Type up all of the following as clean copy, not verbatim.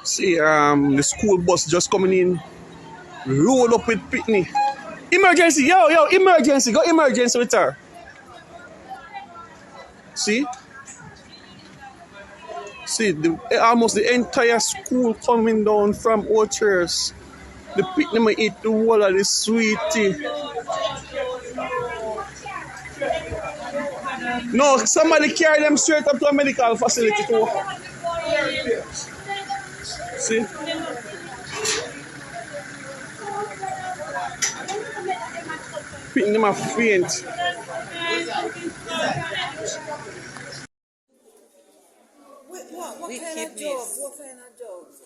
See, the school bus just coming in, roll up with Pitney. Emergency, yo, emergency, go emergency with her. See, almost the entire school coming down from Orchards. The Pitney may eat the whole of the sweetie. No, somebody carry them straight up to a medical facility too. See? Pitney my faint. What kind of jobs? What kind of jobs?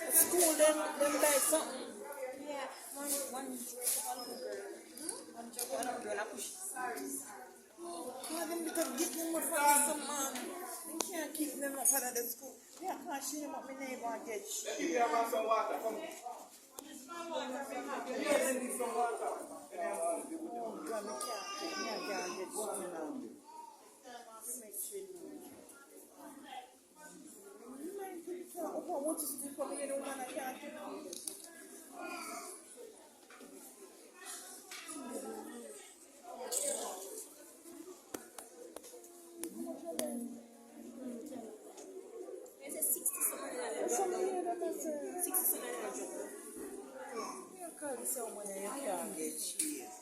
At school, them like something. Yeah, one job, one girl. One job, one girl. I push. God, them because get them up for some man. They can't keep them up out of the school. Yeah, I can't shoot them up my neighbor and get shit. Give me some water. Come. Oh, God, I can't get shit now. I want to school for me, you know, man, I can't get out. There's a 67 Yeah, call someone and you can't get cheese.